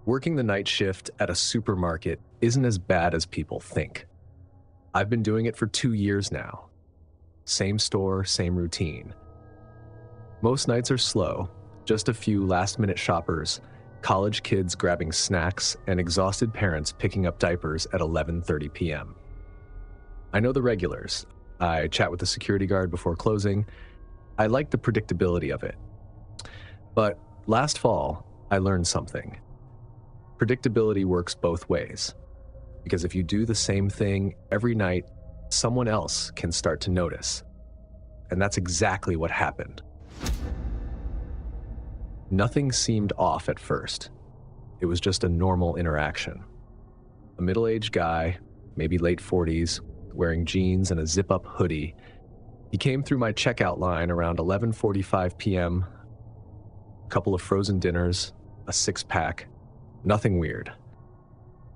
Working the night shift at a supermarket isn't as bad as people think. I've been doing it for 2 years now. Same store, same routine. Most nights are slow, just a few last-minute shoppers, college kids grabbing snacks, and exhausted parents picking up diapers at 11:30 p.m. I know the regulars. I chat with the security guard before closing. I like the predictability of it. But last fall, I learned something. Predictability works both ways. Because if you do the same thing every night, someone else can start to notice. And that's exactly what happened. Nothing seemed off at first. It was just a normal interaction. A middle-aged guy, maybe late 40s, wearing jeans and a zip-up hoodie. He came through my checkout line around 11:45 p.m., a couple of frozen dinners, a six-pack, nothing weird.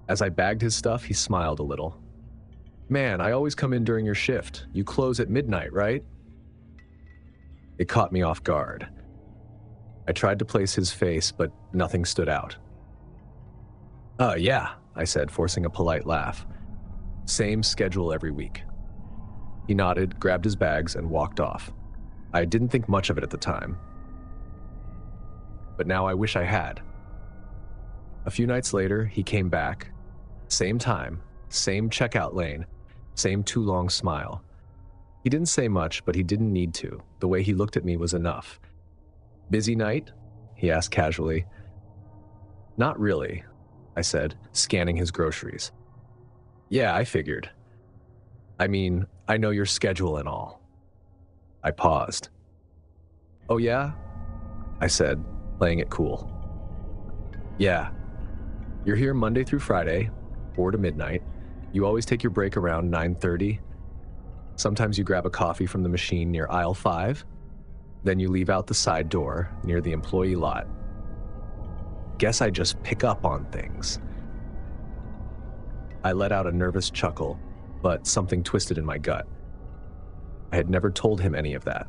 As I bagged his stuff, he smiled a little. "Man, I always come in during your shift. You close at midnight, right?" It caught me off guard. I tried to place his face, but nothing stood out. Yeah," I said, forcing a polite laugh. "Same schedule every week." He nodded, grabbed his bags, and walked off. I didn't think much of it at the time. But now I wish I had. A few nights later, he came back. Same time, same checkout lane, same too long smile. He didn't say much, but he didn't need to. The way he looked at me was enough. "Busy night?" he asked casually. "Not really," I said, scanning his groceries. "Yeah, I figured. I mean, I know your schedule and all." I paused. "Oh yeah?" I said, playing it cool. "Yeah. You're here Monday through Friday, 4 to midnight. You always take your break around 9:30. Sometimes you grab a coffee from the machine near aisle 5. Then you leave out the side door near the employee lot. Guess I just pick up on things." I let out a nervous chuckle, but something twisted in my gut. I had never told him any of that.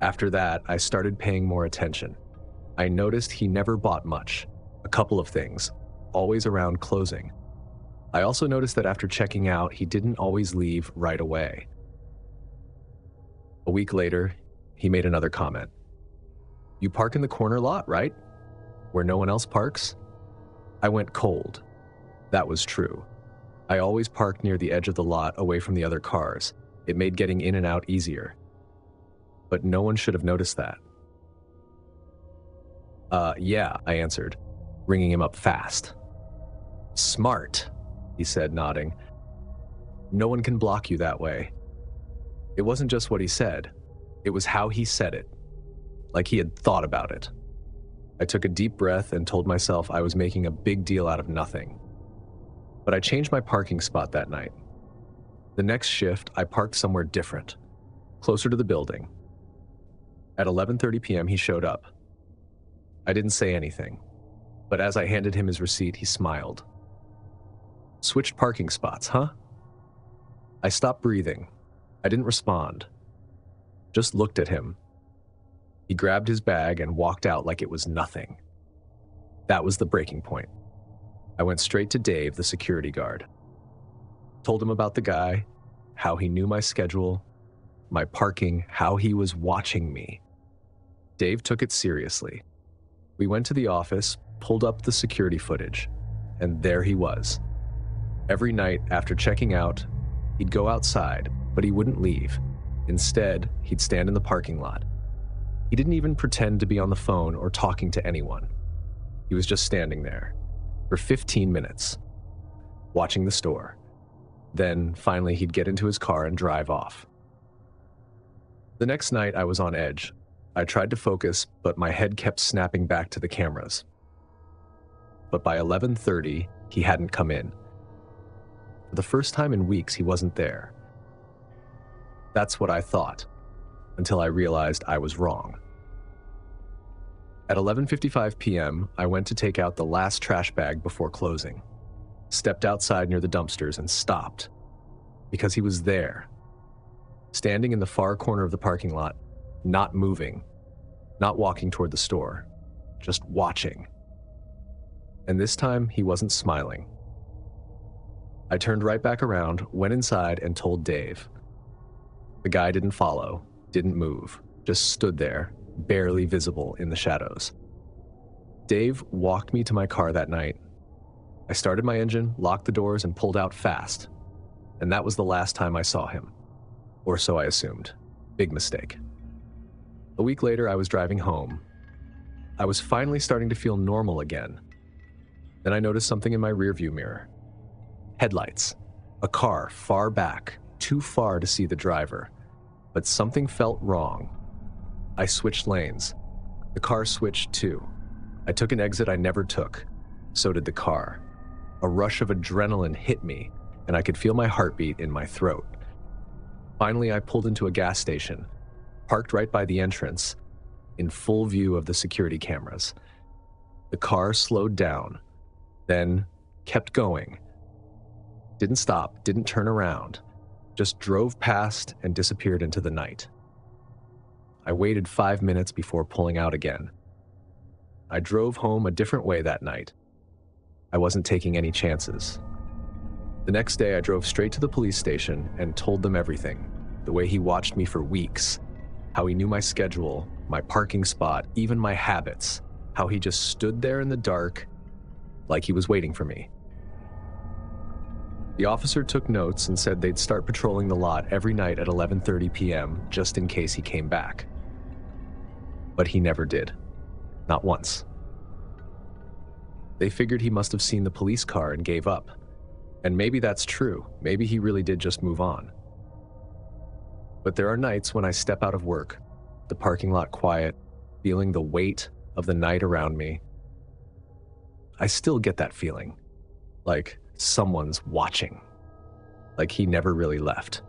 After that, I started paying more attention. I noticed he never bought much, a couple of things, always around closing. I also noticed that after checking out, he didn't always leave right away. A week later, he made another comment. "You park in the corner lot, right? Where no one else parks?" I went cold. That was true. I always parked near the edge of the lot away from the other cars. It made getting in and out easier. But no one should have noticed that. Yeah, I answered, ringing him up fast. "Smart," he said, nodding. "No one can block you that way." It wasn't just what he said. It was how he said it. Like he had thought about it. I took a deep breath and told myself I was making a big deal out of nothing. But I changed my parking spot that night. The next shift, I parked somewhere different, closer to the building. At 11:30 p.m., he showed up. I didn't say anything, but as I handed him his receipt, he smiled. "Switched parking spots, huh?" I stopped breathing. I didn't respond. Just looked at him. He grabbed his bag and walked out like it was nothing. That was the breaking point. I went straight to Dave, the security guard. Told him about the guy, how he knew my schedule, my parking, how he was watching me. Dave took it seriously. We went to the office, pulled up the security footage, and there he was. Every night after checking out, he'd go outside, but he wouldn't leave. Instead, he'd stand in the parking lot. He didn't even pretend to be on the phone or talking to anyone. He was just standing there for 15 minutes, watching the store. Then, finally, he'd get into his car and drive off. The next night, I was on edge. I tried to focus, but my head kept snapping back to the cameras. But by 11:30, he hadn't come in. For the first time in weeks, he wasn't there. That's what I thought, until I realized I was wrong. At 11:55 p.m., I went to take out the last trash bag before closing, stepped outside near the dumpsters and stopped, because he was there, standing in the far corner of the parking lot, not moving, not walking toward the store, just watching. and this time he wasn't smiling. I turned right back around, went inside, and told Dave. The guy didn't follow, didn't move, just stood there, barely visible in the shadows. Dave walked me to my car that night. I started my engine, locked the doors, and pulled out fast. And that was the last time I saw him. Or so I assumed. Big mistake. A week later, I was driving home. I was finally starting to feel normal again. Then I noticed something in my rearview mirror. Headlights. A car far back, too far to see the driver. But something felt wrong. I switched lanes. The car switched too. I took an exit I never took. So did the car. A rush of adrenaline hit me, and I could feel my heartbeat in my throat. Finally, I pulled into a gas station, parked right by the entrance, in full view of the security cameras. The car slowed down, then kept going. Didn't stop, didn't turn around, just drove past and disappeared into the night. I waited 5 minutes before pulling out again. I drove home a different way that night. I wasn't taking any chances. The next day, I drove straight to the police station and told them everything. The way he watched me for weeks, how he knew my schedule, my parking spot, even my habits, how he just stood there in the dark like he was waiting for me. The officer took notes and said they'd start patrolling the lot every night at 11:30 p.m. just in case he came back. But he never did. Not once. They figured he must have seen the police car and gave up. And maybe that's true. Maybe he really did just move on. But there are nights when I step out of work, the parking lot quiet, feeling the weight of the night around me. I still get that feeling, like someone's watching, like he never really left.